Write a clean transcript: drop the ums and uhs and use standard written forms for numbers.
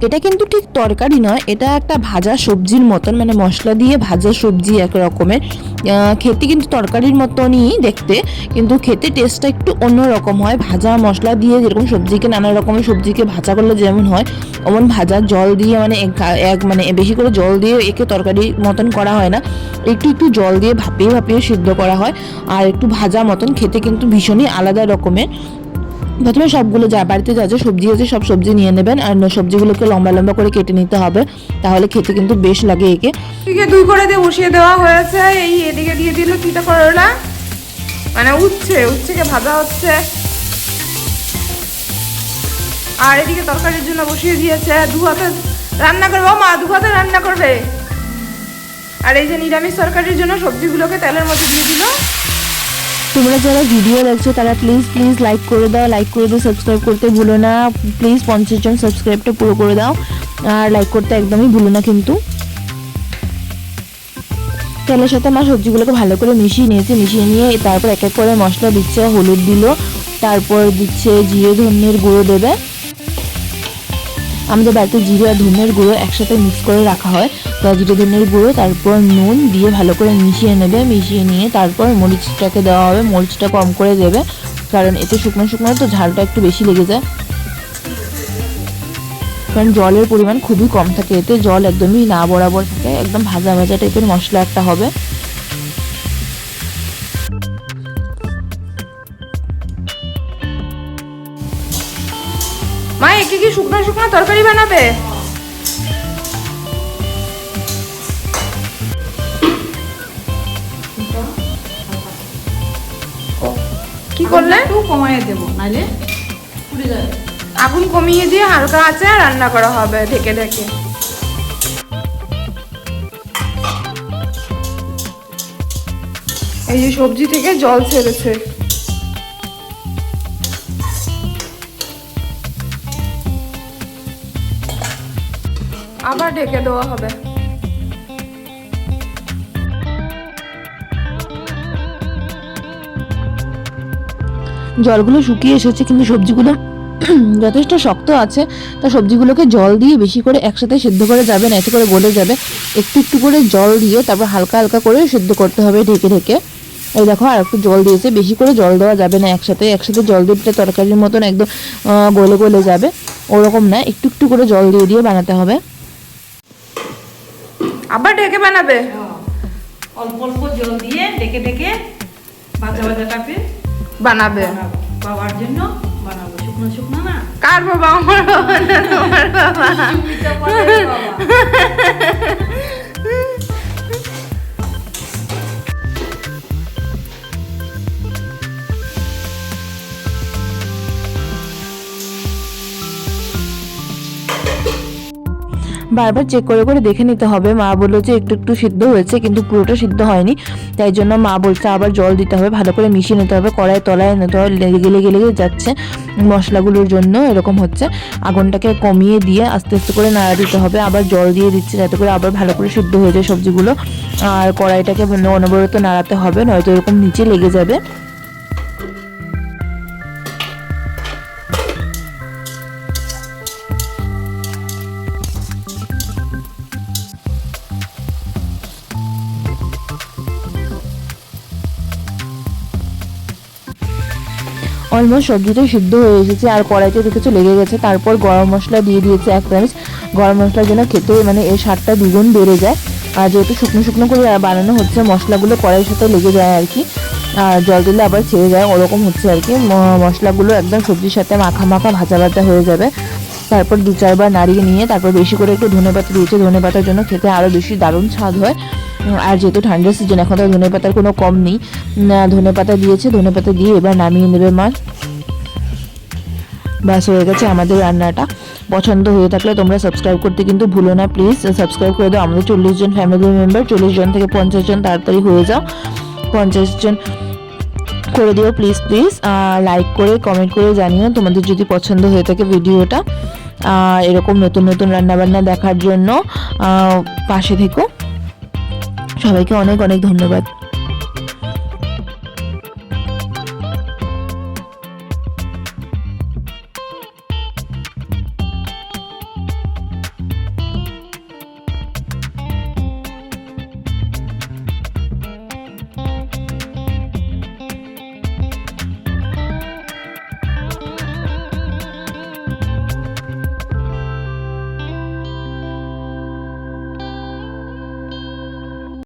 এটা কিন্তু ঠিক তরকারি নয়, এটা একটা ভাজা সবজির মতন, মানে মশলা দিয়ে ভাজা সবজি এক রকমের। খেতে কিন্তু তরকারির মতনই দেখতে, কিন্তু খেতে টেস্টটা একটু অন্য রকম হয়। ভাজা মশলা দিয়ে যেরকম সবজিকে নানা রকমের সবজিকে ভাজা করলে যেমন হয়, অমন ভাজা জল দিয়ে মানে বেশি করে জল দিয়ে একে তরকারির মতন করা হয় না, একটু একটু জল দিয়ে ভাপিয়ে ভাপিয়ে সিদ্ধ করা হয়। আর একটু ভাজা মতন খেতে কিন্তু ভীষণই আলাদা রকমের। প্রথমে সবগুলো বাড়িতে যা যা সবজি আছে সব সবজি নিয়ে নেবেন, আর সবজিগুলোকে লম্বা লম্বা করে কেটে নিতে হবে, তাহলে খেতে কিন্তু বেশ লাগে। একে দুই করে দিয়ে বসিয়ে দেওয়া হয়েছে। এই এদিকে দিয়ে দিল তিতা করলা, মানে উচ্ছেকে ভাজা হচ্ছে। আর এদিকে তরকারির জন্য বসিয়ে দিয়েছে, দু হাতে রান্না করবে মা, দু হাতে রান্না করবে। আর এই যে নিরামিষ তরকারির জন্য সবজিগুলোকে তেলের মধ্যে দিয়ে দিল। তোমরা যারা ভিডিও দেখছো তারা প্লিজ লাইক করে দাও, সাবস্ক্রাইব করতে ভুলো না প্লিজ। 50 জন সাবস্ক্রাইবটা পুরো করে দাও, আর লাইক করতে একদমই ভুলো না কিন্তু। তেলের সাথে মা সবজিগুলোকে ভালো করে মিশিয়ে নিয়ে তারপর এক এক করে মশলা দিচ্ছে। হলুদ দিল, তারপর দিচ্ছে জিরে ধনের গুঁড়ো দেবে। আমাদের বাড়িতে জিরে আর ধনের গুঁড়ো একসাথে মিক্স করে রাখা হয়, তো জিরে ধনের গুঁড়ো, তারপর নুন দিয়ে ভালো করে মিশিয়ে নেবে। মিশিয়ে নিয়ে তারপর মরিচটাকে দেওয়া হবে, মরিচটা কম করে দেবে, কারণ এতে শুকনো শুকনো তো ঝালটা একটু বেশি লেগে যায়। কারণ জলের পরিমাণ খুবই কম থাকে এতে, জল একদমই না বরাবর থাকে, একদম ভাজা ভাজা টাইপের মশলা একটা হবে। মা একে কি শুকনো শুকনো তরকারি বানাবে? কি করলে? একটু কমিয়ে দেব, নাইলে পুড়ে যাবে। আগুন কমিয়ে দিয়ে হালকা আঁচে রান্না করা হবে ঢেকে ঢেকে। এই যে সবজি থেকে জল ছেড়েছে, আবার ঢেকে দেওয়া হবে। জলগুলো শুকিয়ে এসেছে, কিন্তু সবজিগুলো যথেষ্ট শক্ত আছে, তা সবজিগুলোকে জল দিয়ে বেশি করে একসাথে সেদ্ধ করে যাবে না, এতে করে গলে যাবে। একটু একটু করে জল দিয়ে তারপর হালকা হালকা করে সেদ্ধ করতে হবে ঢেকে ঢেকে। এই দেখো আর একটু জল দিয়েছে, বেশি করে জল দেওয়া যাবে না, একসাথে জল দিতে তরকারির মতন একদম গলে গলে যাবে, ওরকম না, একটু একটু করে জল দিয়ে দিয়ে বানাতে হবে। আবার ঢেকে বানাবে? অল্প অল্প জল দিয়ে ডেকে ডেকে ভাজা ভাজা টাইপে বানাবে। বাবার জন্য বানাবো, শুকনো শুকনো না। কার বাবা? আমার বাবা না, তোমার বাবা। বারবার চেক করে করে দেখে নিতে হবে। মা বললো যে একটু একটু সিদ্ধ হয়েছে, কিন্তু পুরোটা সিদ্ধ হয়নি, তাই জন্য মা বলছে আবার জল দিতে হবে, ভালো করে মিশিয়ে নিতে হবে। কড়াই তলায় নিতে হবে, লেগে লেগে যাচ্ছে মশলাগুলোর জন্য এরকম হচ্ছে। আগুনটাকে কমিয়ে দিয়ে আস্তে আস্তে করে নাড়া দিতে হবে, আবার জল দিয়ে দিচ্ছে যাতে করে আবার ভালো করে সিদ্ধ হয়ে যায় সবজিগুলো। আর কড়াইটাকে অনবরত নাড়াতে হবে, নয়তো এরকম নিচে লেগে যাবে। অলমোস্ট সবজিটা সিদ্ধ হয়ে এসেছে, আর কড়াইতে দেখেছো লেগে গেছে। তারপর গরম মশলা দিয়ে দিয়েছে 1 চামচ। গরম মশলার জন্য খেতে মানে এর স্বাদটা দ্বিগুণ বেড়ে যায়, আর যেহেতু শুকনো শুকনো করে বানানো হচ্ছে, মশলাগুলো কড়াইয়ের সাথে লেগে যায় আর কি, আর জল দিলে আবার ছেড়ে যায়, ওরকম হচ্ছে আর কি। মশলাগুলো একদম সবজির সাথে মাখা মাখা ভাজা ভাজা হয়ে যাবে। তারপর 2-4 বার নাড়িয়ে নিয়ে তারপর বেশি করে একটু ধনেপাতা দিয়েছে, ধনেপাতার জন্য খেতে আরও বেশি দারুণ স্বাদ হয়। আর যেহেতু ঠান্ডার সিজন, এখন তো ধনেপাতার কোনো কম নেই, ধনেপাতা দিয়েছে, ধনেপাতা দিয়ে এবার নামিয়ে নেবে মা। ব্যাস হয়ে গেছে আমাদের রান্নাটা। পছন্দ হয়ে থাকলে তোমরা সাবস্ক্রাইব করতে কিন্তু ভুলো না, প্লিজ সাবস্ক্রাইব করে দাও। আমাদের 40 জন ফ্যামিলি মেম্বার, 40 জন থেকে 50 জন তাড়াতাড়ি হয়ে যাও, 50 জন করে দিও প্লিজ। আর লাইক করে কমেন্ট করে জানিও তোমাদের যদি পছন্দ হয়ে থাকে ভিডিওটা। এরকম নতুন নতুন রান্নাবান্না দেখার জন্য পাশে থেকো। সবাইকে অনেক অনেক ধন্যবাদ।